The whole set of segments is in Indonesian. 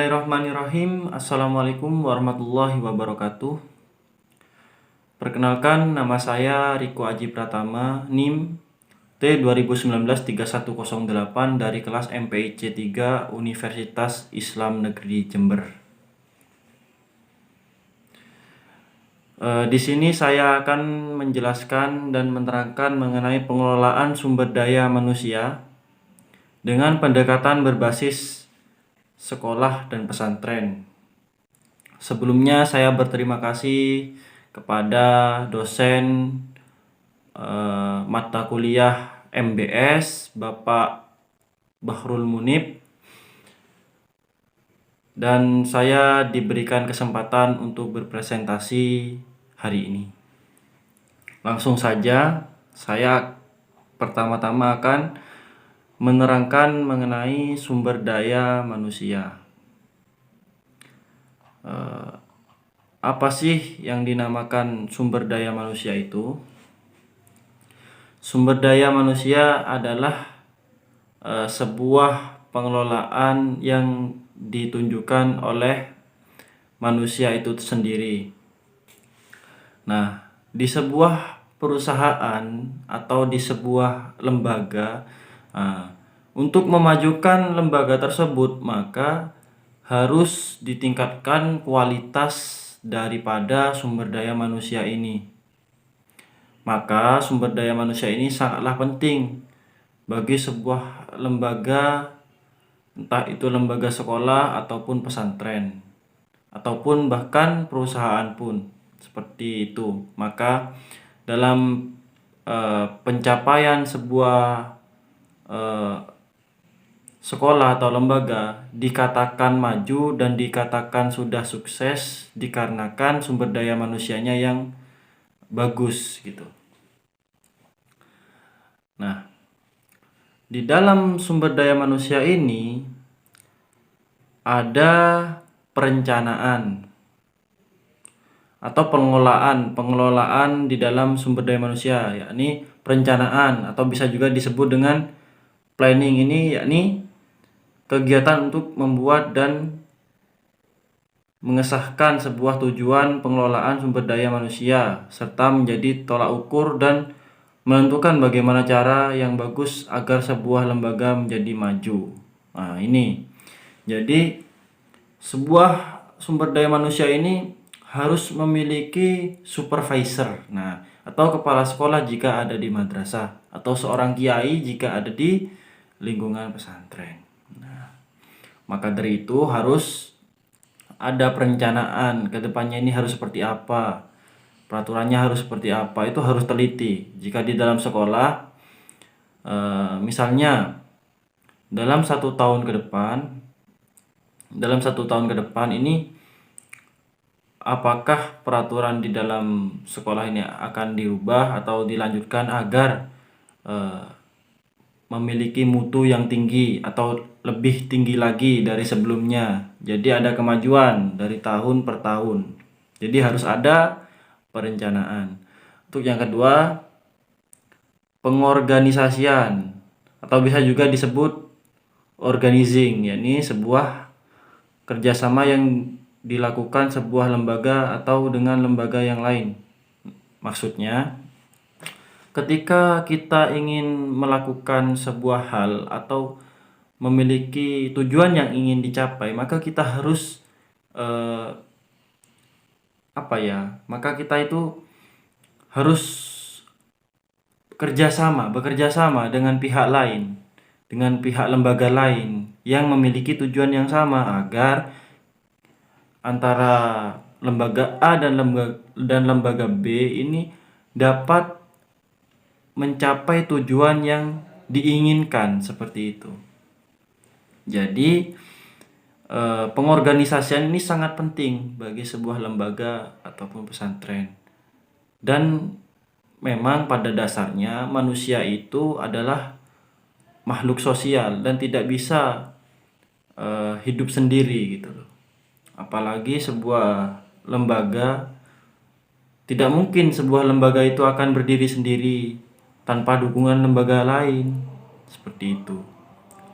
Bismillahirrahmanirrahim. Assalamualaikum warahmatullahi wabarakatuh. Perkenalkan, nama saya Riko Aji Pratama, NIM T2019-3108 dari kelas MPIC 3 Universitas Islam Negeri Jember. Di sini saya akan menjelaskan dan menerangkan mengenai pengelolaan sumber daya manusia dengan pendekatan berbasis sekolah dan pesantren. Sebelumnya saya berterima kasih kepada dosen mata kuliah MBS Bapak Bahrul Munib, dan saya diberikan kesempatan untuk berpresentasi hari ini. Langsung saja, saya pertama-tama akan menerangkan mengenai sumber daya manusia. Apa sih yang dinamakan sumber daya manusia itu? Sumber daya manusia adalah sebuah pengelolaan yang ditunjukkan oleh manusia itu sendiri. Nah, di sebuah perusahaan atau di sebuah lembaga, untuk memajukan lembaga tersebut maka harus ditingkatkan kualitas daripada sumber daya manusia ini. Maka sumber daya manusia ini sangatlah penting bagi sebuah lembaga, entah itu lembaga sekolah ataupun pesantren ataupun bahkan perusahaan pun seperti itu. Maka dalam pencapaian sebuah sekolah atau lembaga dikatakan maju dan dikatakan sudah sukses dikarenakan sumber daya manusianya yang bagus gitu. Nah, di dalam sumber daya manusia ini ada perencanaan atau pengelolaan di dalam sumber daya manusia, yakni perencanaan atau bisa juga disebut dengan planning. Ini yakni kegiatan untuk membuat dan mengesahkan sebuah tujuan pengelolaan sumber daya manusia serta menjadi tolak ukur dan menentukan bagaimana cara yang bagus agar sebuah lembaga menjadi maju. Nah, ini. Jadi sebuah sumber daya manusia ini harus memiliki supervisor. Nah, atau kepala sekolah jika ada di madrasah atau seorang kiai jika ada di lingkungan pesantren. Nah, maka dari itu harus ada perencanaan ke depannya, ini harus seperti apa, peraturannya harus seperti apa, itu harus teliti. Jika di dalam sekolah, misalnya dalam satu tahun ke depan ini, apakah peraturan di dalam sekolah ini akan dirubah atau dilanjutkan agar memiliki mutu yang tinggi atau lebih tinggi lagi dari sebelumnya. Jadi ada kemajuan dari tahun per tahun. Jadi harus ada perencanaan. Untuk yang kedua, pengorganisasian atau bisa juga disebut organizing, yakni sebuah kerjasama yang dilakukan sebuah lembaga atau dengan lembaga yang lain. Maksudnya, ketika kita ingin melakukan sebuah hal atau memiliki tujuan yang ingin dicapai, maka kita harus maka kita itu harus bekerja sama dengan pihak lain, dengan pihak lembaga lain yang memiliki tujuan yang sama agar antara lembaga A dan lembaga B ini dapat mencapai tujuan yang diinginkan, seperti itu. Jadi pengorganisasian ini sangat penting bagi sebuah lembaga ataupun pesantren. Dan memang pada dasarnya manusia itu adalah makhluk sosial dan tidak bisa hidup sendiri gitu loh. Apalagi sebuah lembaga, tidak mungkin sebuah lembaga itu akan berdiri sendiri tanpa dukungan lembaga lain. Seperti itu.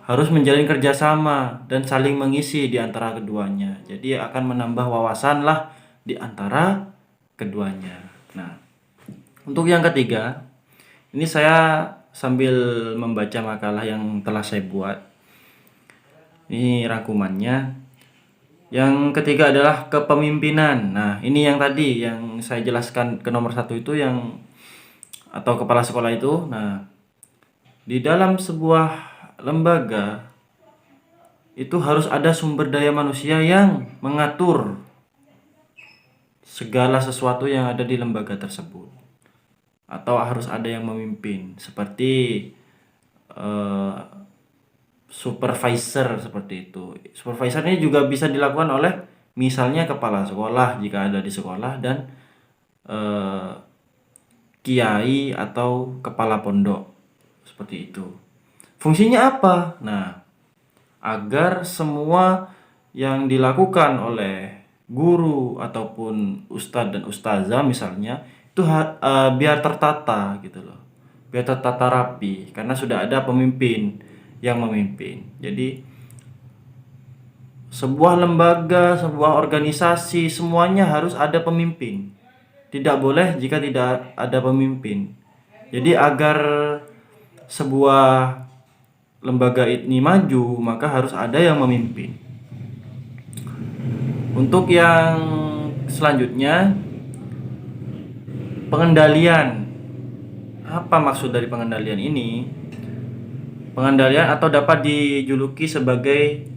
harus menjalin kerjasama dan saling mengisi di antara keduanya. Jadi akan menambah wawasan lah di antara keduanya. Nah, untuk yang ketiga, ini saya sambil membaca makalah yang telah saya buat. Ini rangkumannya. Yang ketiga adalah kepemimpinan. Nah, ini yang tadi yang saya jelaskan ke nomor 1 itu yang atau kepala sekolah itu. Nah, di dalam sebuah lembaga itu harus ada sumber daya manusia yang mengatur segala sesuatu yang ada di lembaga tersebut. Atau harus ada yang memimpin seperti supervisor seperti itu. Supervisor ini juga bisa dilakukan oleh misalnya kepala sekolah jika ada di sekolah dan kiai atau kepala pondok seperti itu. Fungsinya apa? Nah, agar semua yang dilakukan oleh guru ataupun ustadz dan ustazah misalnya itu biar tertata gitu loh. Biar tertata rapi karena sudah ada pemimpin yang memimpin. Jadi sebuah lembaga, sebuah organisasi semuanya harus ada pemimpin. Tidak boleh jika tidak ada pemimpin. Jadi agar sebuah lembaga ini maju, maka harus ada yang memimpin. Untuk yang selanjutnya, pengendalian. Apa maksud dari pengendalian ini? Pengendalian atau dapat dijuluki sebagai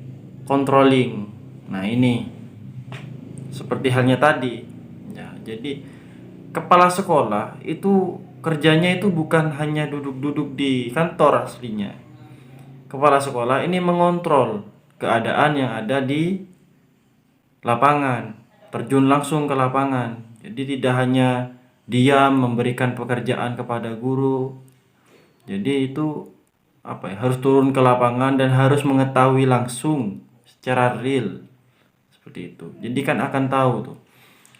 controlling. Nah, ini seperti halnya tadi. Ya, jadi kepala sekolah itu kerjanya itu bukan hanya duduk-duduk di kantor aslinya. Kepala sekolah ini mengontrol keadaan yang ada di lapangan, terjun langsung ke lapangan. Jadi tidak hanya diam memberikan pekerjaan kepada guru. Jadi itu harus turun ke lapangan dan harus mengetahui langsung secara real seperti itu. Jadi kan akan tahu tuh.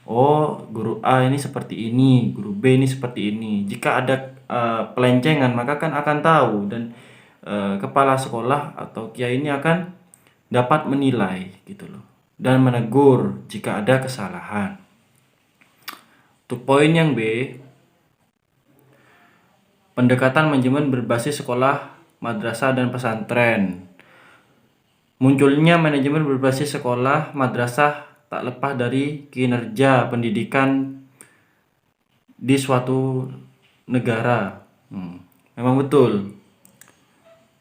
Oh, guru A ini seperti ini, guru B ini seperti ini. Jika ada pelencengan maka kan akan tahu dan kepala sekolah atau kiai ini akan dapat menilai gitu loh dan menegur jika ada kesalahan. Untuk poin yang B, pendekatan manajemen berbasis sekolah, madrasah dan pesantren. Munculnya manajemen berbasis sekolah, madrasah tak lepas dari kinerja pendidikan di suatu negara. Memang betul.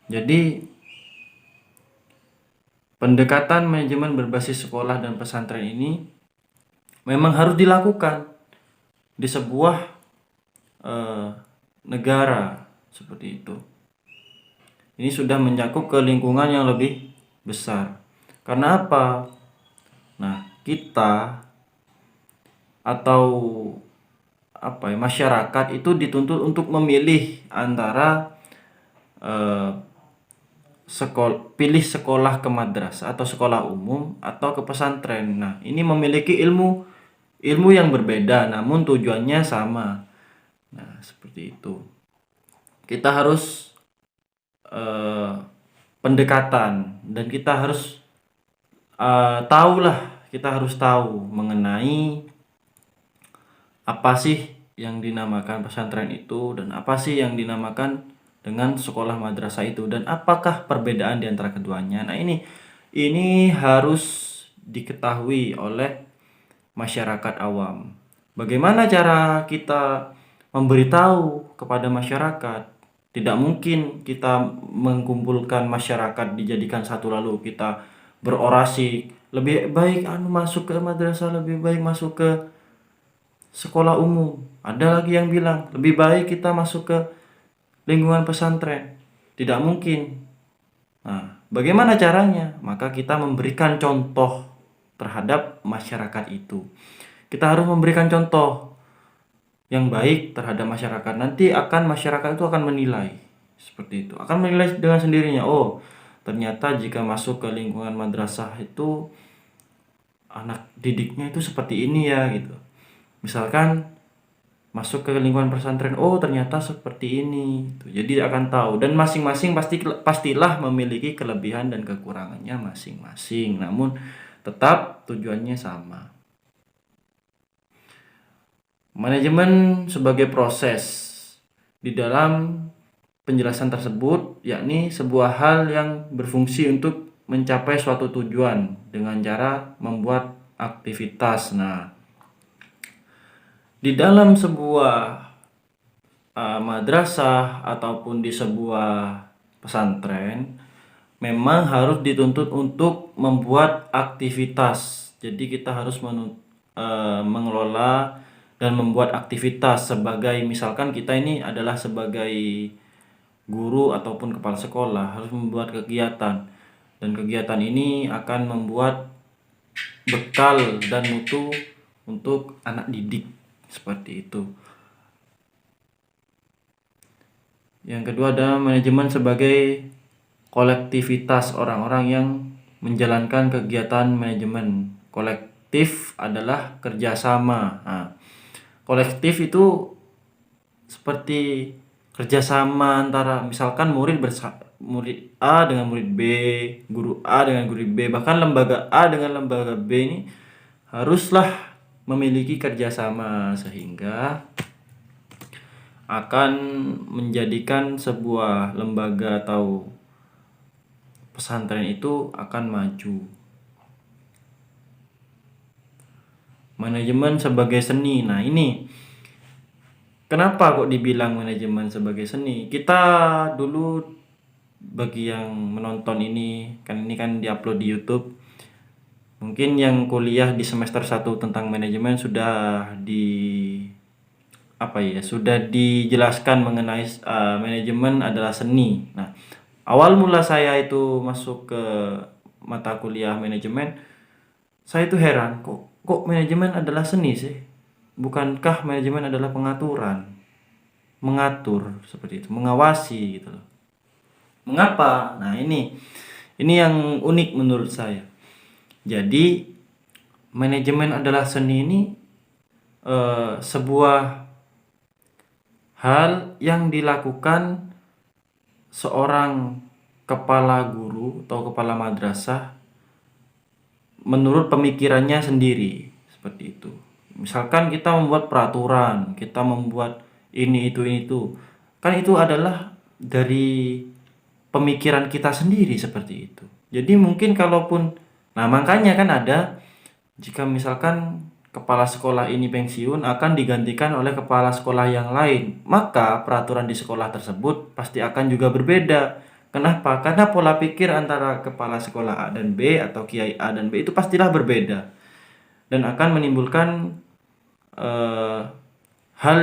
Jadi pendekatan manajemen berbasis sekolah dan pesantren ini memang harus dilakukan di sebuah negara seperti itu. Ini sudah mencakup ke lingkungan yang lebih besar. Karena apa? Nah, kita atau masyarakat itu dituntut untuk memilih antara pilih sekolah ke madrasah atau sekolah umum atau ke pesantren. Nah, ini memiliki ilmu yang berbeda namun tujuannya sama. Nah, seperti itu. Kita harus pendekatan dan kita harus kita harus tahu mengenai apa sih yang dinamakan pesantren itu dan apa sih yang dinamakan dengan sekolah madrasah itu dan apakah perbedaan di antara keduanya. Nah, ini harus diketahui oleh masyarakat awam. Bagaimana cara kita memberitahu kepada masyarakat? Tidak mungkin kita mengumpulkan masyarakat dijadikan satu lalu kita berorasi lebih baik masuk ke madrasah, lebih baik masuk ke sekolah umum. Ada lagi yang bilang lebih baik kita masuk ke lingkungan pesantren. Tidak mungkin. Nah, bagaimana caranya? Maka kita memberikan contoh terhadap masyarakat itu. Kita harus memberikan contoh yang baik terhadap masyarakat. Nanti masyarakat itu akan menilai seperti itu. Akan menilai dengan sendirinya. Oh, ternyata jika masuk ke lingkungan madrasah itu anak didiknya itu seperti ini ya gitu. Misalkan masuk ke lingkungan pesantren, oh ternyata seperti ini. Jadi akan tahu, dan masing-masing pastilah memiliki kelebihan dan kekurangannya masing-masing. Namun tetap tujuannya sama. Manajemen sebagai proses di dalam penjelasan tersebut, yakni sebuah hal yang berfungsi untuk mencapai suatu tujuan dengan cara membuat aktivitas. Nah, di dalam sebuah madrasah ataupun di sebuah pesantren memang harus dituntut untuk membuat aktivitas. Jadi kita harus mengelola dan membuat aktivitas, sebagai misalkan kita ini adalah sebagai guru ataupun kepala sekolah harus membuat kegiatan, dan kegiatan ini akan membuat bekal dan mutu untuk anak didik, seperti itu. Yang kedua adalah manajemen sebagai kolektivitas orang-orang yang menjalankan kegiatan manajemen. Kolektif adalah kerjasama. Nah, kolektif itu seperti kerjasama antara misalkan murid A dengan murid B, guru A dengan guru B, bahkan lembaga A dengan lembaga B ini haruslah memiliki kerjasama, sehingga akan menjadikan sebuah lembaga atau pesantren itu akan maju. Manajemen sebagai seni. Nah, ini kenapa kok dibilang manajemen sebagai seni? Kita dulu, bagi yang menonton ini kan diupload di YouTube. Mungkin yang kuliah di semester 1 tentang manajemen sudah sudah dijelaskan mengenai manajemen adalah seni. Nah, awal mula saya itu masuk ke mata kuliah manajemen, saya itu heran, kok manajemen adalah seni sih? Bukankah manajemen adalah pengaturan, mengatur seperti itu, mengawasi gitu loh. Mengapa? Nah, ini yang unik menurut saya. Jadi manajemen adalah seni ini sebuah hal yang dilakukan seorang kepala guru atau kepala madrasah menurut pemikirannya sendiri, seperti itu. Misalkan kita membuat peraturan, kita membuat ini itu, kan itu adalah dari pemikiran kita sendiri, seperti itu. Jadi mungkin makanya kan ada, jika misalkan kepala sekolah ini pensiun akan digantikan oleh kepala sekolah yang lain, maka peraturan di sekolah tersebut pasti akan juga berbeda. Kenapa? Karena pola pikir antara kepala sekolah A dan B atau kiai A dan B itu pastilah berbeda, dan akan menimbulkan hal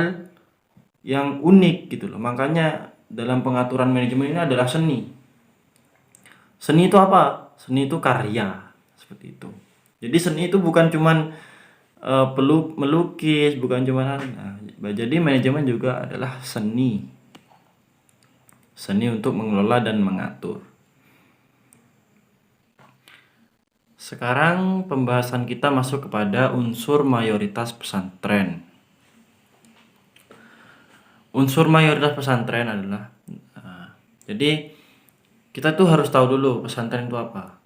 yang unik gitu loh. Makanya dalam pengaturan manajemen ini adalah seni. Seni itu apa? Seni itu karya, seperti itu. Jadi seni itu bukan cuman melukis, bukan cuman jadi manajemen juga adalah seni. Seni untuk mengelola dan mengatur. Sekarang pembahasan kita masuk kepada unsur mayoritas pesantren. Unsur mayoritas pesantren adalah jadi kita tuh harus tahu dulu pesantren itu apa.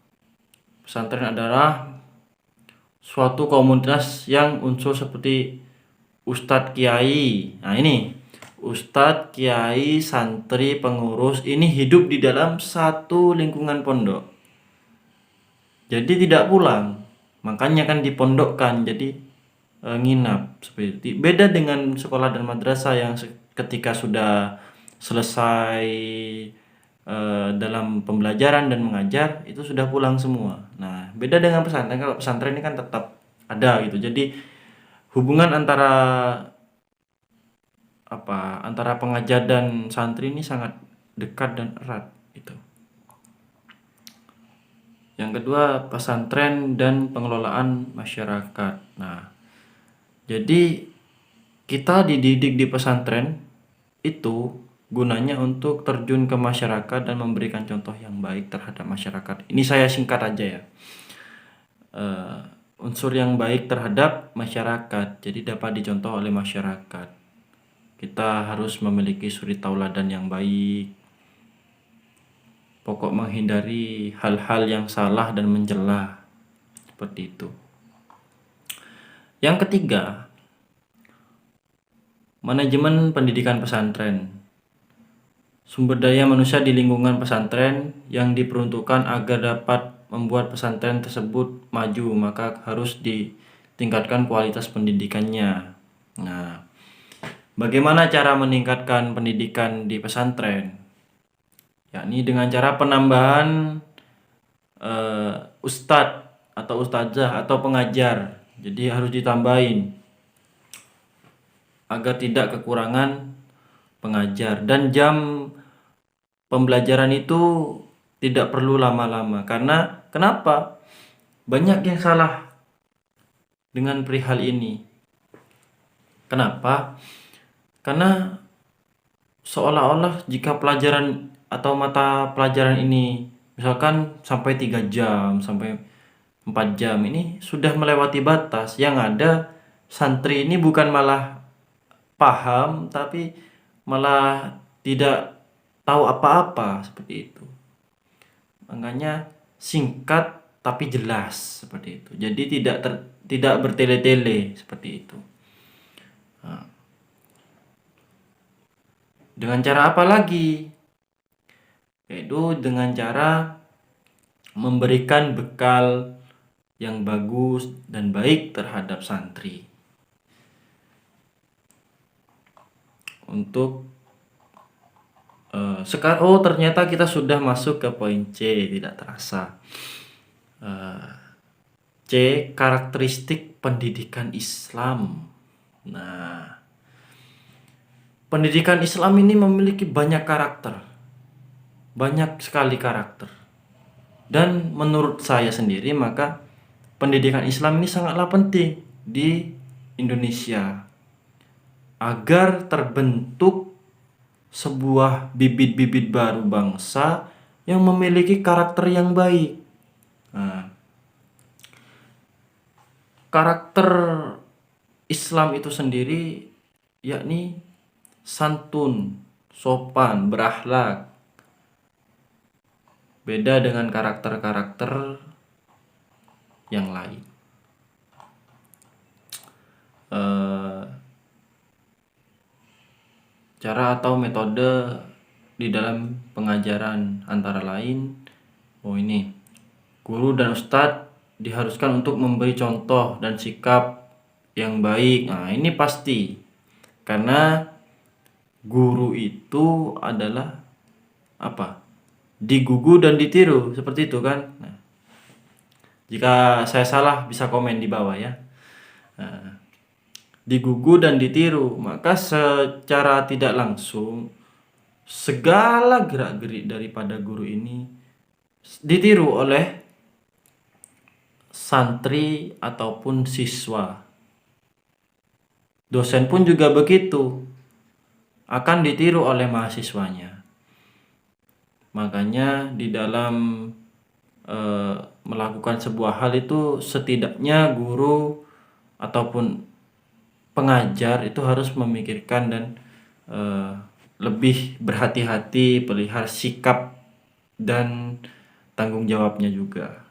Pesantren adalah suatu komunitas yang unsur seperti ustadz, kiai. Nah, ini ustadz, kiai, santri, pengurus ini hidup di dalam satu lingkungan pondok. Jadi tidak pulang. Makanya kan dipondokkan, jadi nginap seperti itu. Beda dengan sekolah dan madrasah yang ketika sudah selesai dalam pembelajaran dan mengajar itu sudah pulang semua. Nah, beda dengan pesantren. Kalau pesantren ini kan tetap ada gitu. Jadi hubungan antara pengajar dan santri ini sangat dekat dan erat itu. Yang kedua, pesantren dan pengelolaan masyarakat. Nah, jadi kita dididik di pesantren itu gunanya untuk terjun ke masyarakat dan memberikan contoh yang baik terhadap masyarakat. Ini saya singkat aja ya. Unsur yang baik terhadap masyarakat, jadi dapat dicontoh oleh masyarakat. kita harus memiliki suri tauladan yang baik. Pokok menghindari hal-hal yang salah dan mencela. Seperti itu. Yang ketiga, manajemen pendidikan pesantren. Sumber daya manusia di lingkungan pesantren yang diperuntukkan agar dapat membuat pesantren tersebut maju, maka harus ditingkatkan kualitas pendidikannya. Nah, bagaimana cara meningkatkan pendidikan di pesantren? Yakni dengan cara penambahan ustadz atau ustazah atau pengajar. Jadi harus ditambahin agar tidak kekurangan pengajar, dan jam pembelajaran itu tidak perlu lama-lama. Karena kenapa? Banyak yang salah dengan perihal ini. Kenapa? Karena seolah-olah jika pelajaran atau mata pelajaran ini misalkan sampai 3 jam, sampai 4 jam, ini sudah melewati batas. Yang ada santri ini bukan malah paham, tapi malah tidak tahu apa-apa, seperti itu. Makanya singkat tapi jelas, seperti itu. Jadi tidak bertele-tele, seperti itu. Nah, dengan cara apa lagi? Yaitu dengan cara memberikan bekal yang bagus dan baik terhadap santri. Untuk sekarang ternyata kita sudah masuk ke poin C, tidak terasa. C, karakteristik pendidikan Islam. Nah, pendidikan Islam ini memiliki banyak karakter. Banyak sekali karakter. Dan menurut saya sendiri, maka pendidikan Islam ini sangatlah penting di Indonesia agar terbentuk sebuah bibit-bibit baru bangsa yang memiliki karakter yang baik. Nah, karakter Islam itu sendiri yakni santun, sopan, berakhlak. Beda dengan karakter-karakter yang lain. Cara atau metode di dalam pengajaran antara lain, ini guru dan ustadz diharuskan untuk memberi contoh dan sikap yang baik. Nah, ini pasti karena guru itu adalah apa? Digugu dan ditiru, seperti itu kan. Nah, jika saya salah bisa komen di bawah ya. Nah, digugu dan ditiru, maka secara tidak langsung segala gerak-gerik daripada guru ini ditiru oleh santri ataupun siswa. Dosen pun juga begitu, akan ditiru oleh mahasiswanya. Makanya di dalam melakukan sebuah hal itu setidaknya guru ataupun pengajar itu harus memikirkan dan lebih berhati-hati pelihara sikap dan tanggung jawabnya juga,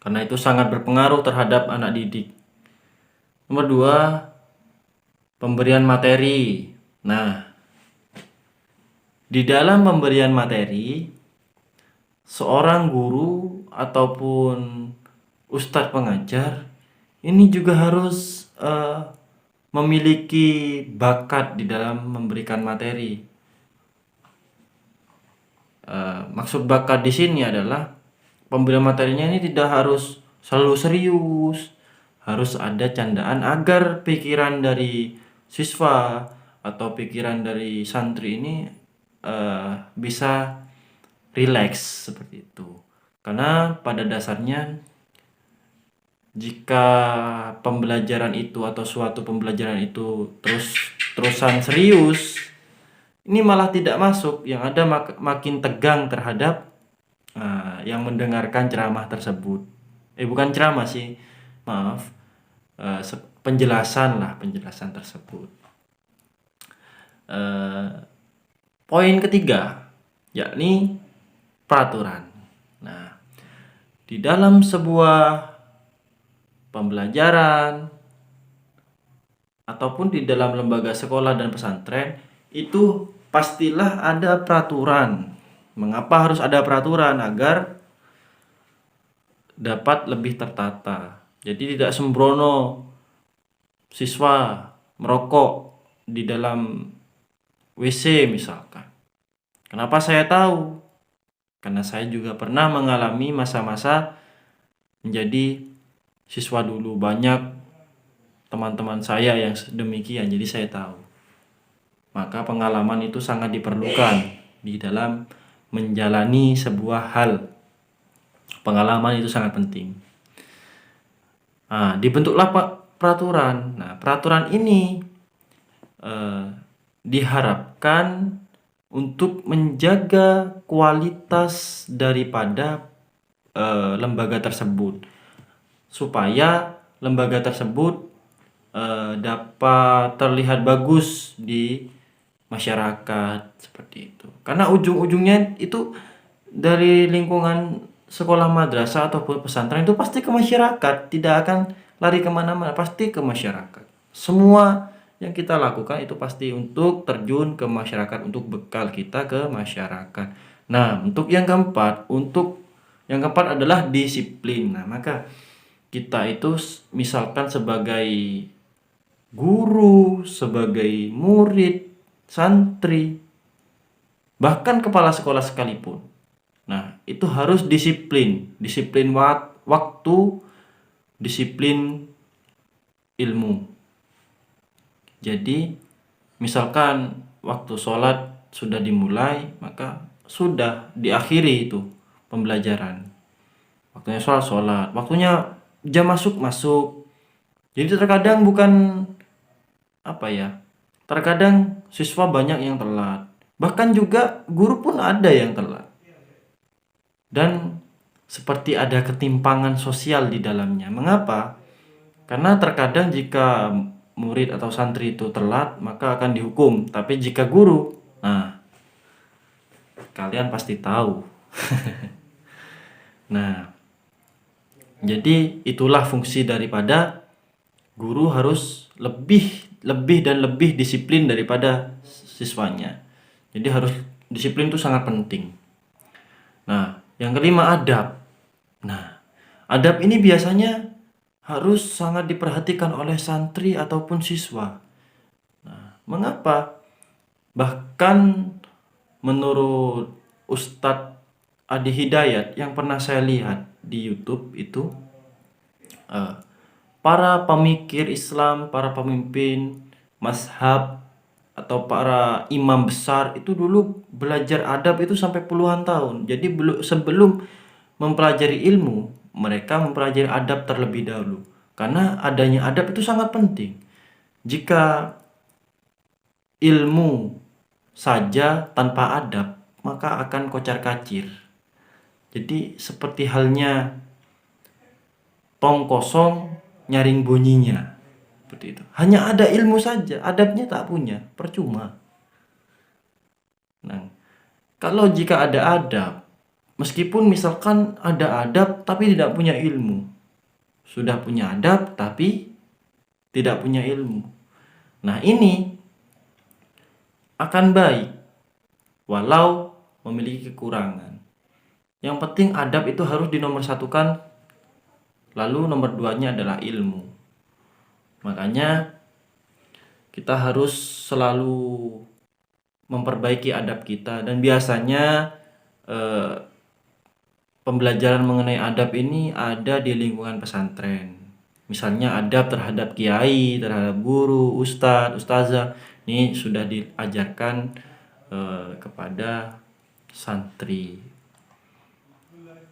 karena itu sangat berpengaruh terhadap anak didik. Nomor 2, pemberian materi. Nah, di dalam pemberian materi, seorang guru ataupun ustadz pengajar ini juga harus memiliki bakat di dalam memberikan materi. Maksud bakat di sini adalah pemberian materinya ini tidak harus selalu serius, harus ada candaan agar pikiran dari siswa atau pikiran dari santri ini bisa rileks, seperti itu. Karena pada dasarnya jika pembelajaran itu atau suatu pembelajaran itu terusan serius, ini malah tidak masuk, yang ada makin tegang terhadap yang mendengarkan ceramah tersebut. Bukan ceramah sih, maaf, penjelasan tersebut. Eh, Poin ketiga, yakni peraturan. Nah, di dalam sebuah pembelajaran ataupun di dalam lembaga sekolah dan pesantren itu pastilah ada peraturan. Mengapa harus ada peraturan? Agar dapat lebih tertata. Jadi tidak sembrono siswa merokok di dalam WC misalkan. Kenapa saya tahu? Karena saya juga pernah mengalami masa-masa menjadi siswa dulu. Banyak teman-teman saya yang demikian, jadi saya tahu. Maka pengalaman itu sangat diperlukan di dalam menjalani sebuah hal. Pengalaman itu sangat penting. Nah, dibentuklah peraturan. Nah, peraturan ini diharapkan untuk menjaga kualitas daripada lembaga tersebut, supaya lembaga tersebut dapat terlihat bagus di masyarakat seperti itu. Karena ujung-ujungnya itu dari lingkungan sekolah madrasah ataupun pesantren itu pasti ke masyarakat, tidak akan lari kemana-mana, pasti ke masyarakat. Semua yang kita lakukan itu pasti untuk terjun ke masyarakat, untuk bekal kita ke masyarakat. Nah, untuk yang keempat adalah disiplin. Nah, maka kita itu misalkan sebagai guru, sebagai murid, santri, bahkan kepala sekolah sekalipun. Nah, itu harus disiplin waktu, disiplin ilmu. Jadi, misalkan waktu sholat sudah dimulai, maka sudah diakhiri itu pembelajaran. Waktunya sholat, waktunya jam masuk. Jadi terkadang terkadang siswa banyak yang telat. Bahkan juga guru pun ada yang telat. Dan seperti ada ketimpangan sosial di dalamnya. Mengapa? Karena terkadang jika murid atau santri itu telat, maka akan dihukum. Tapi jika guru, nah, kalian pasti tahu. Nah, jadi itulah fungsi daripada guru, harus lebih disiplin daripada siswanya. Jadi harus disiplin itu sangat penting. Nah, yang kelima, adab. Nah, adab ini biasanya harus sangat diperhatikan oleh santri ataupun siswa. Nah, mengapa? Bahkan menurut Ustadz Adi Hidayat yang pernah saya lihat di YouTube itu, para pemikir Islam, para pemimpin mazhab atau para imam besar itu dulu belajar adab itu sampai puluhan tahun. Jadi sebelum mempelajari ilmu, mereka mempelajari adab terlebih dahulu. Karena adanya adab itu sangat penting. Jika ilmu saja tanpa adab, maka akan kocar-kacir. Jadi seperti halnya tong kosong nyaring bunyinya. Seperti itu. Hanya ada ilmu saja, adabnya tak punya, percuma. Nah, kalau jika ada adab, meskipun misalkan ada adab tapi tidak punya ilmu, sudah punya adab tapi tidak punya ilmu, nah ini akan baik walau memiliki kekurangan. Yang penting adab itu harus dinomorsatukan, lalu nomor 2-nya adalah ilmu. Makanya kita harus selalu memperbaiki adab kita. Dan biasanya pembelajaran mengenai adab ini ada di lingkungan pesantren. Misalnya adab terhadap kiai, terhadap guru, ustadz, ustazah. Ini sudah diajarkan kepada santri.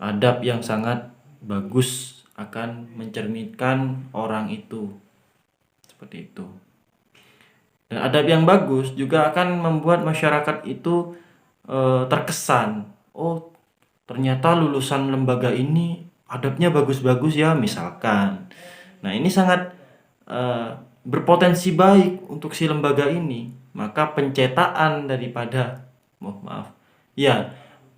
Adab yang sangat bagus akan mencerminkan orang itu. Seperti itu. Dan adab yang bagus juga akan membuat masyarakat itu terkesan, oh ternyata lulusan lembaga ini adabnya bagus-bagus ya misalkan. Nah, ini sangat berpotensi baik untuk si lembaga ini. maka pencetakan daripada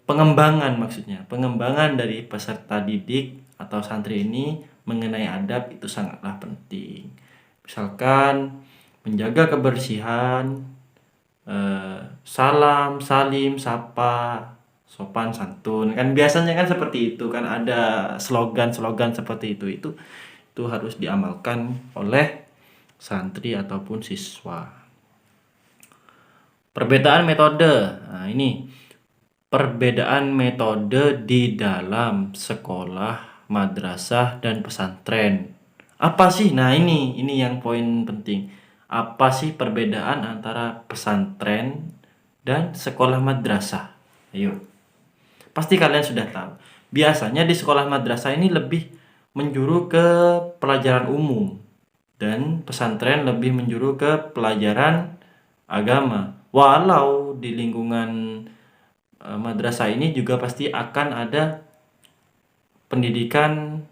pengembangan dari peserta didik atau santri ini mengenai adab itu sangatlah penting. Misalkan menjaga kebersihan, salam, salim, sapa, sopan santun, kan biasanya kan seperti itu, kan ada slogan-slogan seperti itu harus diamalkan oleh santri ataupun siswa. Perbedaan metode. Nah, ini perbedaan metode di dalam sekolah, madrasah, dan pesantren. Apa sih? Nah, ini yang poin penting. Apa sih perbedaan antara pesantren dan sekolah madrasah? Ayo. Pasti kalian sudah tahu. Biasanya di sekolah madrasah ini lebih menjuru ke pelajaran umum dan pesantren lebih menjuru ke pelajaran agama. Walau di lingkungan madrasah ini juga pasti akan ada pendidikan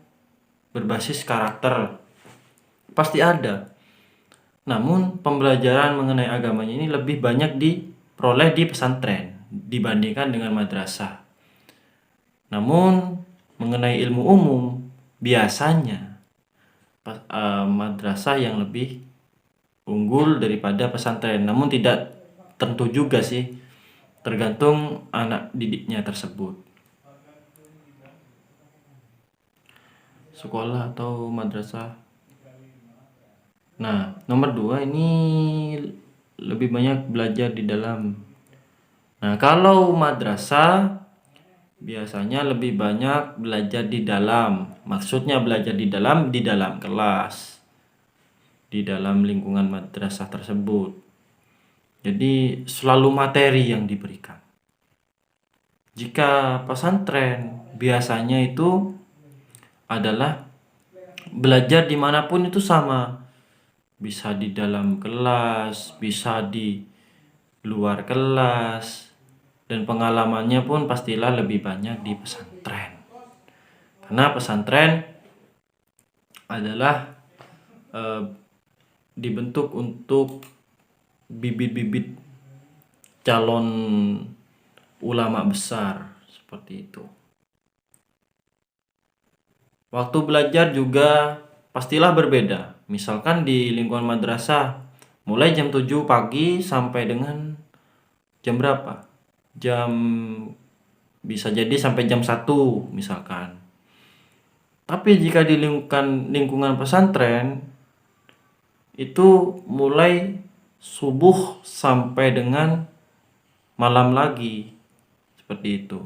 berbasis karakter, pasti ada. Namun pembelajaran mengenai agamanya ini lebih banyak diperoleh di pesantren dibandingkan dengan madrasah. Namun mengenai ilmu umum biasanya madrasah yang lebih unggul daripada pesantren. Namun tidak tentu juga sih, tergantung anak didiknya tersebut. Sekolah atau madrasah. Nah, nomor 2 ini lebih banyak belajar di dalam. Nah, kalau madrasah biasanya lebih banyak belajar di dalam. Maksudnya belajar di dalam kelas, di dalam lingkungan madrasah tersebut. Jadi selalu materi yang diberikan. Jika pesantren biasanya itu adalah belajar dimanapun itu sama. Bisa di dalam kelas, bisa di luar kelas, dan pengalamannya pun pastilah lebih banyak di pesantren. Karena pesantren adalah dibentuk untuk bibit-bibit calon ulama besar, seperti itu. Waktu belajar juga pastilah berbeda. Misalkan di lingkungan madrasah mulai jam 7 pagi sampai dengan jam berapa? Bisa jadi sampai jam 1 misalkan. Tapi jika di lingkungan pesantren itu mulai subuh sampai dengan malam lagi, seperti itu.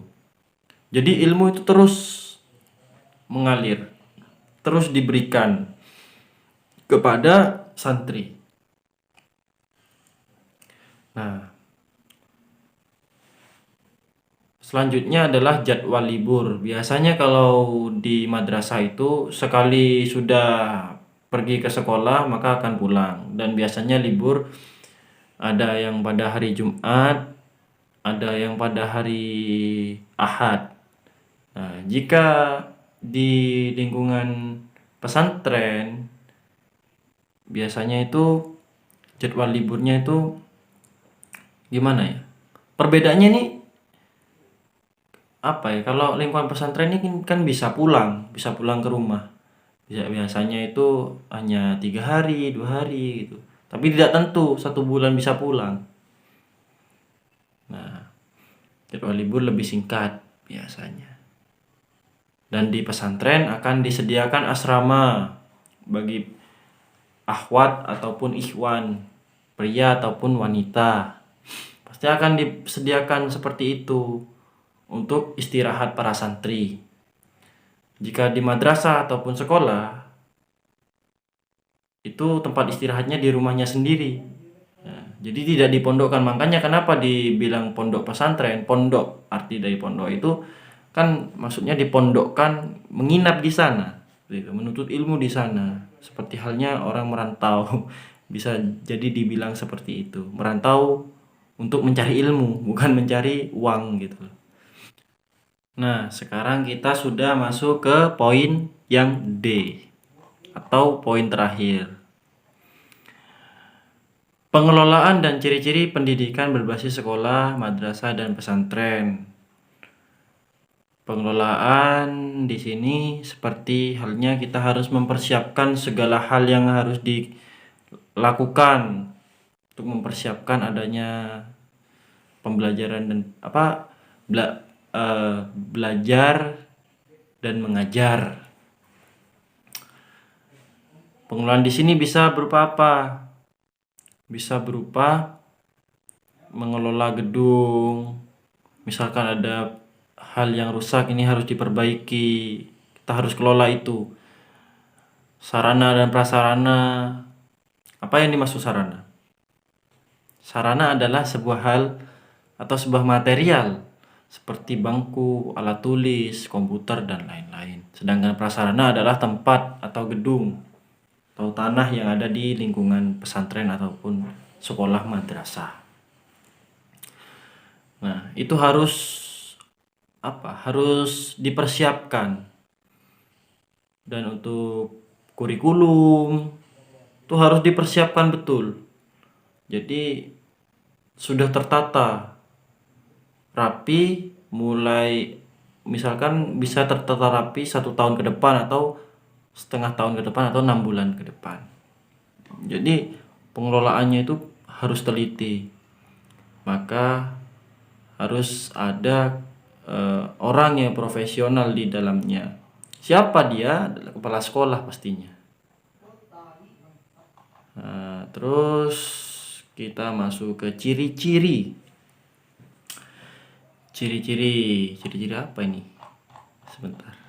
Jadi ilmu itu terus mengalir, terus diberikan kepada santri. Nah, selanjutnya adalah jadwal libur. Biasanya kalau di madrasah itu sekali sudah pergi ke sekolah maka akan pulang, dan biasanya libur ada yang pada hari Jumat, ada yang pada hari Ahad. Nah, jika di lingkungan pesantren biasanya itu jadwal liburnya itu gimana ya? Perbedaannya nih apa ya? Kalau lingkungan pesantren ini kan bisa pulang ke rumah. Biasanya itu hanya 3 hari, 2 hari gitu. Tapi tidak tentu 1 bulan bisa pulang. Nah, jadwal libur lebih singkat biasanya. Dan di pesantren akan disediakan asrama bagi akhwat ataupun ikhwan, pria ataupun wanita. Pasti akan disediakan seperti itu untuk istirahat para santri. Jika di madrasah ataupun sekolah, itu tempat istirahatnya di rumahnya sendiri. Nah, jadi tidak dipondokkan. Makanya kenapa dibilang pondok pesantren? Pondok, arti dari pondok itu kan maksudnya dipondokkan, menginap di sana, gitu, menuntut ilmu di sana. Seperti halnya orang merantau, bisa jadi dibilang seperti itu. Merantau untuk mencari ilmu, bukan mencari uang gitu. Nah, sekarang kita sudah masuk ke poin yang D atau poin terakhir. Pengelolaan dan ciri-ciri pendidikan berbasis sekolah, madrasah, dan pesantren. Pengelolaan di sini seperti halnya kita harus mempersiapkan segala hal yang harus dilakukan untuk mempersiapkan adanya pembelajaran dan belajar dan mengajar. Pengelolaan di sini bisa berupa apa? Bisa berupa mengelola gedung. Misalkan ada hal yang rusak, ini harus diperbaiki. Kita harus kelola itu. Sarana dan prasarana. Apa yang dimaksud sarana? Sarana adalah sebuah hal atau sebuah material seperti bangku, alat tulis, komputer, dan lain-lain. Sedangkan prasarana adalah tempat atau gedung atau tanah yang ada di lingkungan pesantren ataupun sekolah madrasah. Nah, itu harus dipersiapkan. Dan untuk kurikulum itu harus dipersiapkan betul. Jadi sudah tertata rapi, mulai misalkan bisa tertata rapi 1 tahun ke depan atau setengah tahun ke depan atau 6 bulan ke depan. Jadi pengelolaannya itu harus teliti. Maka harus ada orang yang profesional di dalamnya. Siapa dia? Adalah kepala sekolah pastinya. Nah, terus kita masuk ke ciri-ciri. Ciri-ciri apa ini? Sebentar.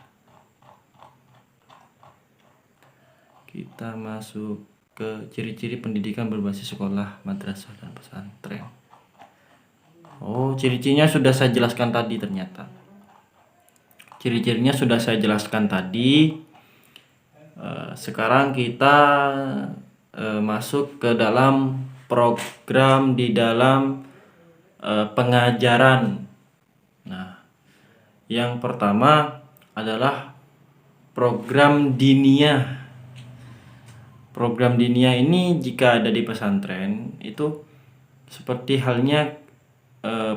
Kita masuk ke ciri-ciri pendidikan berbasis sekolah, madrasah, dan pesantren. Oh, ciri-cirinya sudah saya jelaskan tadi ternyata. Ciri-cirinya sudah saya jelaskan tadi. Sekarang kita masuk ke dalam program di dalam pengajaran. Nah, yang pertama adalah program diniyah. Program diniyah ini jika ada di pesantren itu seperti halnya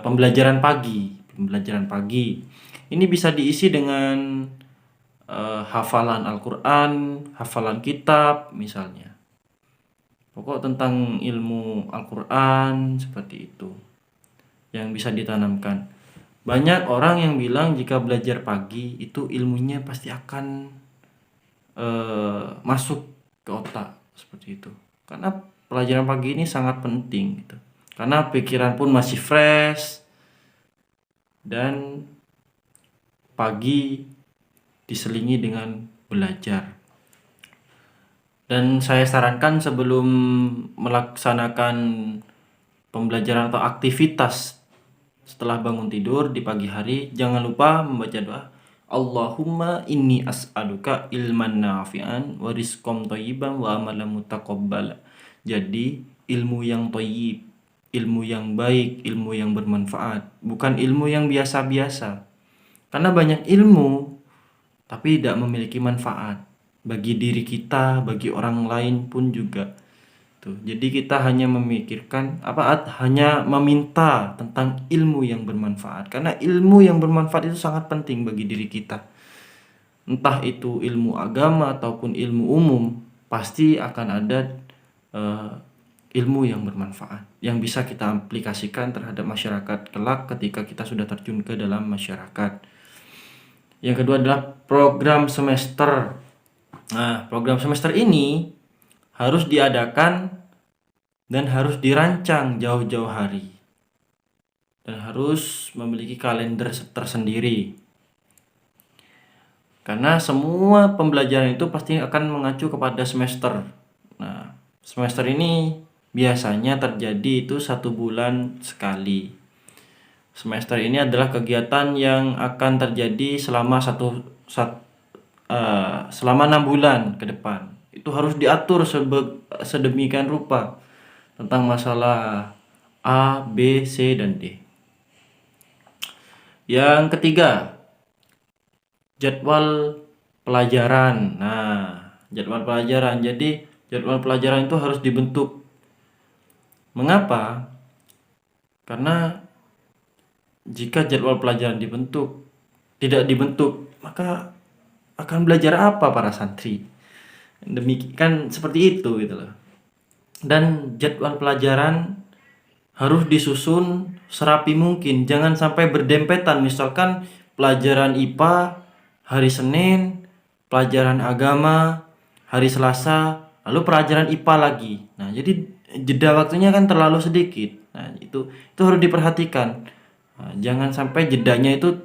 pembelajaran pagi. Ini bisa diisi dengan hafalan Al-Quran, hafalan kitab misalnya. Pokok tentang ilmu Al-Quran seperti itu yang bisa ditanamkan. Banyak orang yang bilang jika belajar pagi itu ilmunya pasti akan masuk ke otak seperti itu. Karena pelajaran pagi ini sangat penting gitu. Karena pikiran pun masih fresh dan pagi diselingi dengan belajar. Dan saya sarankan sebelum melaksanakan pembelajaran atau aktivitas setelah bangun tidur di pagi hari, jangan lupa membaca doa Allahumma inni as'aluka ilman nafi'an wa rizqan thayyiban wa amalan mutaqabbala. Jadi ilmu yang thayyib, ilmu yang baik, ilmu yang bermanfaat, bukan ilmu yang biasa-biasa. Karena banyak ilmu tapi tidak memiliki manfaat bagi diri kita, bagi orang lain pun juga. Tuh, jadi kita hanya memikirkan hanya meminta tentang ilmu yang bermanfaat. Karena ilmu yang bermanfaat itu sangat penting bagi diri kita. Entah itu ilmu agama ataupun ilmu umum, pasti akan ada ilmu yang bermanfaat yang bisa kita aplikasikan terhadap masyarakat kelak ketika kita sudah terjun ke dalam masyarakat. Yang kedua adalah program semester. Nah, program semester ini harus diadakan dan harus dirancang jauh-jauh hari. Dan harus memiliki kalender tersendiri. Karena semua pembelajaran itu pasti akan mengacu kepada semester. Nah, semester ini biasanya terjadi itu 1 bulan sekali. Semester ini adalah kegiatan yang akan terjadi selama 6 bulan ke depan. Itu harus diatur sedemikian rupa tentang masalah A, B, C, dan D. Yang ketiga, jadwal pelajaran. Nah, jadwal pelajaran. Jadi, jadwal pelajaran itu harus dibentuk Mengapa? Karena jika jadwal pelajaran tidak dibentuk, maka akan belajar apa para santri? Demikian seperti itu gitu loh. Dan jadwal pelajaran harus disusun serapi mungkin, jangan sampai berdempetan. Misalkan pelajaran IPA hari Senin, pelajaran agama hari Selasa, lalu pelajaran IPA lagi. Nah, jadi jeda waktunya kan terlalu sedikit. Nah, itu harus diperhatikan. Nah, jangan sampai jedanya itu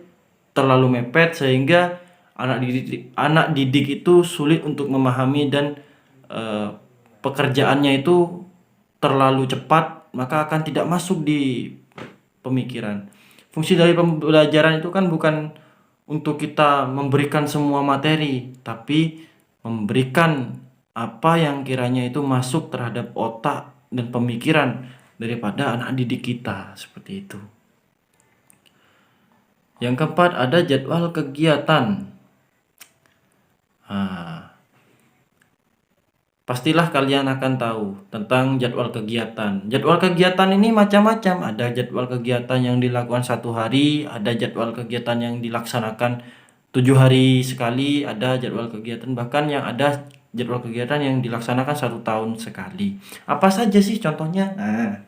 terlalu mepet sehingga anak didik itu sulit untuk memahami dan eh, pekerjaannya itu terlalu cepat, maka akan tidak masuk di pemikiran. Fungsi dari pembelajaran itu kan bukan untuk kita memberikan semua materi, tapi memberikan apa yang kiranya itu masuk terhadap otak dan pemikiran daripada anak didik kita, seperti itu. Yang keempat, ada jadwal kegiatan. Pastilah kalian akan tahu tentang jadwal kegiatan. Jadwal kegiatan ini macam-macam. Ada jadwal kegiatan yang dilakukan 1 hari, ada jadwal kegiatan yang dilaksanakan 7 hari sekali, ada jadwal kegiatan bahkan yang ada jadwal kegiatan yang dilaksanakan 1 tahun sekali. Apa saja sih contohnya? Nah,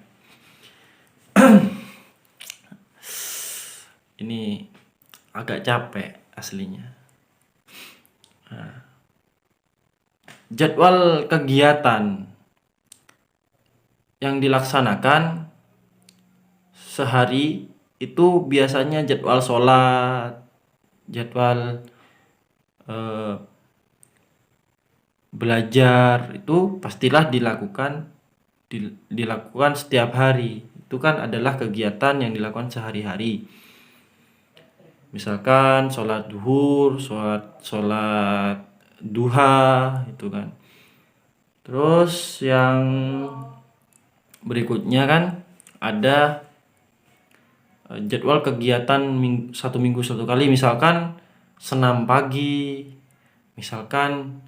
ini agak capek aslinya. Jadwal kegiatan yang dilaksanakan sehari itu biasanya jadwal sholat, jadwal belajar itu pastilah dilakukan setiap hari. Itu kan adalah kegiatan yang dilakukan sehari-hari. Misalkan sholat duhur, sholat duha itu kan. Terus yang berikutnya kan ada jadwal kegiatan 1 minggu 1 kali, misalkan senam pagi, misalkan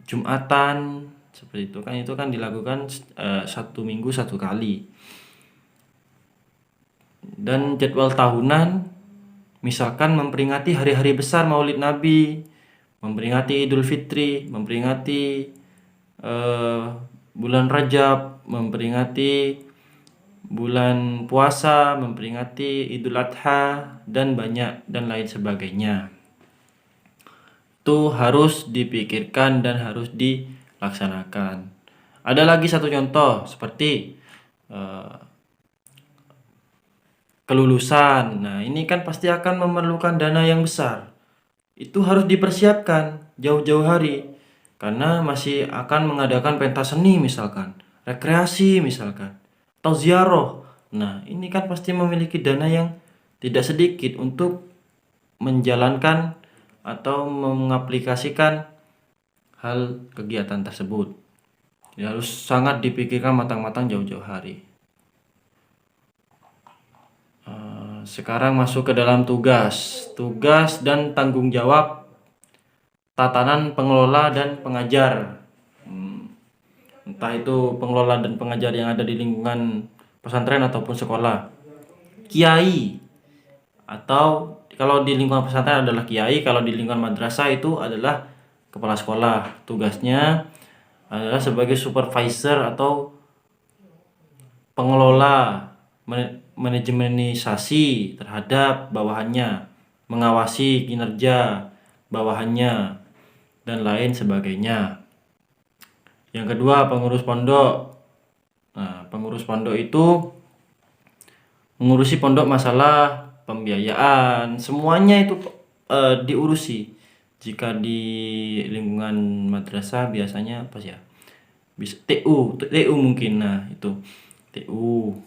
Jumatan, seperti itu kan dilakukan 1 minggu 1 kali. Dan jadwal tahunan misalkan memperingati hari-hari besar Maulid Nabi, memperingati Idul Fitri, memperingati bulan Rajab, memperingati bulan puasa, memperingati Idul Adha, dan lain sebagainya. Itu harus dipikirkan dan harus dilaksanakan. Ada lagi satu contoh seperti kelulusan. Nah, ini kan pasti akan memerlukan dana yang besar. Itu harus dipersiapkan jauh-jauh hari karena masih akan mengadakan pentas seni misalkan, rekreasi misalkan, atau ziarah. Nah, ini kan pasti memiliki dana yang tidak sedikit untuk menjalankan atau mengaplikasikan hal kegiatan tersebut. Ya, harus sangat dipikirkan matang-matang jauh-jauh hari. Sekarang masuk ke dalam tugas dan tanggung jawab tatanan pengelola dan pengajar. Entah itu pengelola dan pengajar yang ada di lingkungan pesantren ataupun sekolah. Kiai, atau kalau di lingkungan pesantren adalah kiai, kalau di lingkungan madrasah itu adalah kepala sekolah. Tugasnya adalah sebagai supervisor atau pengelola, manajemenisasi terhadap bawahannya, mengawasi kinerja bawahannya, dan lain sebagainya. Yang kedua, pengurus pondok. Nah, pengurus pondok itu mengurusi pondok, masalah pembiayaan, semuanya itu diurusi. Jika di lingkungan madrasah biasanya apa sih ya? Bisa TU mungkin. Nah, itu TU.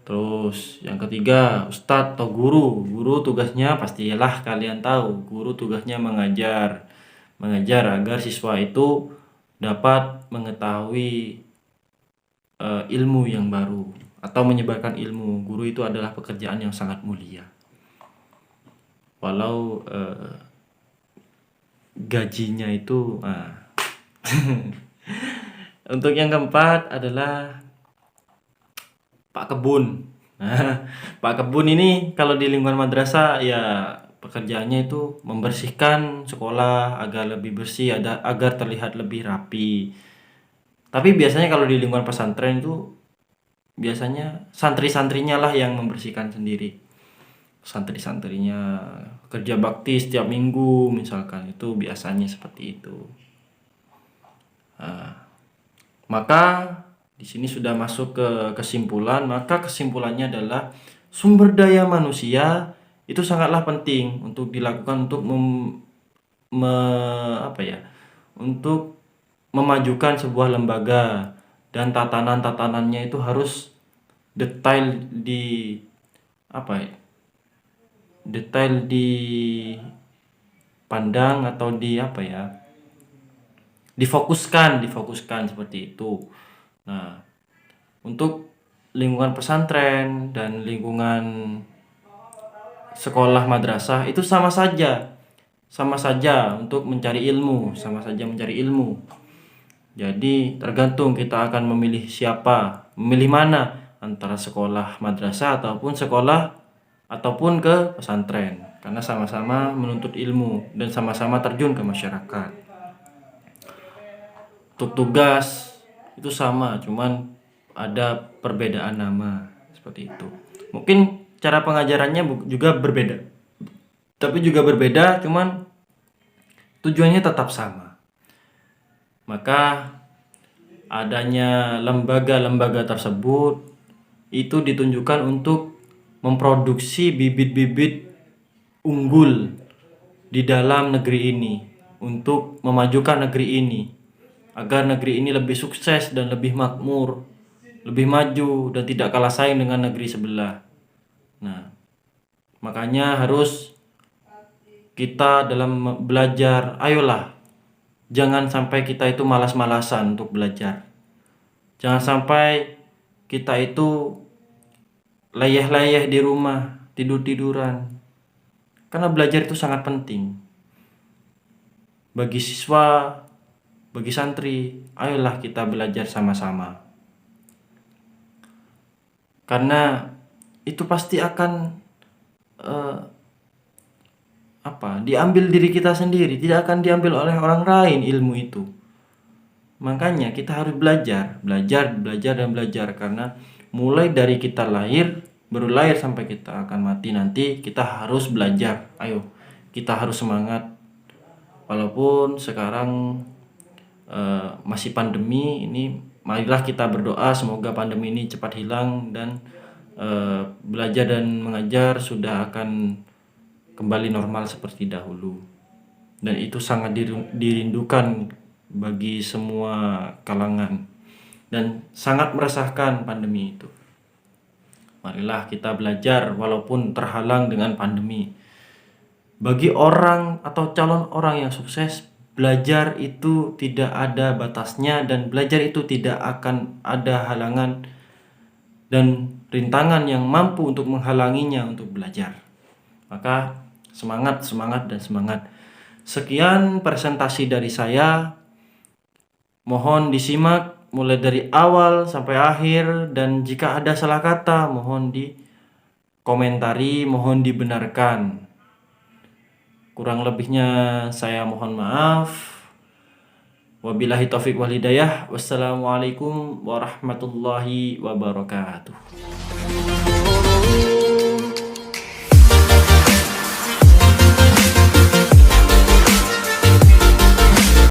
Terus yang ketiga, ustadz atau guru. Guru tugasnya pastilah kalian tahu. Guru tugasnya mengajar agar siswa itu dapat mengetahui ilmu yang baru atau menyebarkan ilmu. Guru itu adalah pekerjaan yang sangat mulia. Walau gajinya itu Untuk yang keempat adalah Pak Kebun. Nah, Pak Kebun ini kalau di lingkungan madrasah ya pekerjaannya itu membersihkan sekolah agar lebih bersih, agar terlihat lebih rapi. Tapi biasanya kalau di lingkungan pesantren itu biasanya santri-santrinya lah yang membersihkan sendiri. Santri-santrinya kerja bakti setiap minggu misalkan, itu biasanya seperti itu. Maka di sini sudah masuk ke kesimpulan, maka kesimpulannya adalah sumber daya manusia itu sangatlah penting untuk dilakukan untuk apa ya? Untuk memajukan sebuah lembaga, dan tatanan-tatanannya itu harus detail di apa ya? Detail dipandang atau di apa ya? Difokuskan seperti itu. Nah, untuk lingkungan pesantren dan lingkungan sekolah madrasah itu sama saja untuk mencari ilmu, sama saja mencari ilmu. Jadi tergantung kita akan memilih mana antara sekolah madrasah ataupun ke pesantren, karena sama-sama menuntut ilmu dan sama-sama terjun ke masyarakat. Untuk tugas itu sama, cuman ada perbedaan nama seperti itu. Mungkin cara pengajarannya juga berbeda, cuman tujuannya tetap sama. Maka adanya lembaga-lembaga tersebut itu ditunjukkan untuk memproduksi bibit-bibit unggul di dalam negeri ini, untuk memajukan negeri ini, agar negeri ini lebih sukses dan lebih makmur, lebih maju dan tidak kalah saing dengan negeri sebelah. Nah, makanya harus kita dalam belajar, ayolah, jangan sampai kita itu malas-malasan untuk belajar. Jangan sampai kita itu leyeh-leyeh di rumah, tidur-tiduran. Karena belajar itu sangat penting. Bagi siswa, bagi santri, ayolah kita belajar sama-sama. Karena itu pasti akan diambil diri kita sendiri, tidak akan diambil oleh orang lain ilmu itu. Makanya kita harus belajar dan belajar, karena mulai dari kita baru lahir sampai kita akan mati nanti, kita harus belajar. Ayo, kita harus semangat. Walaupun sekarang masih pandemi ini, marilah kita berdoa semoga pandemi ini cepat hilang dan belajar dan mengajar sudah akan kembali normal seperti dahulu. Dan itu sangat dirindukan bagi semua kalangan dan sangat meresahkan pandemi itu. Marilah kita belajar walaupun terhalang dengan pandemi. Bagi orang atau calon orang yang sukses, belajar itu tidak ada batasnya, dan belajar itu tidak akan ada halangan dan rintangan yang mampu untuk menghalanginya untuk belajar. Maka semangat dan semangat. Sekian presentasi dari saya. Mohon disimak mulai dari awal sampai akhir, dan jika ada salah kata mohon dikomentari, mohon dibenarkan. Kurang lebihnya saya mohon maaf. Wabillahi taufik wal hidayah. Wassalamualaikum warahmatullahi wabarakatuh.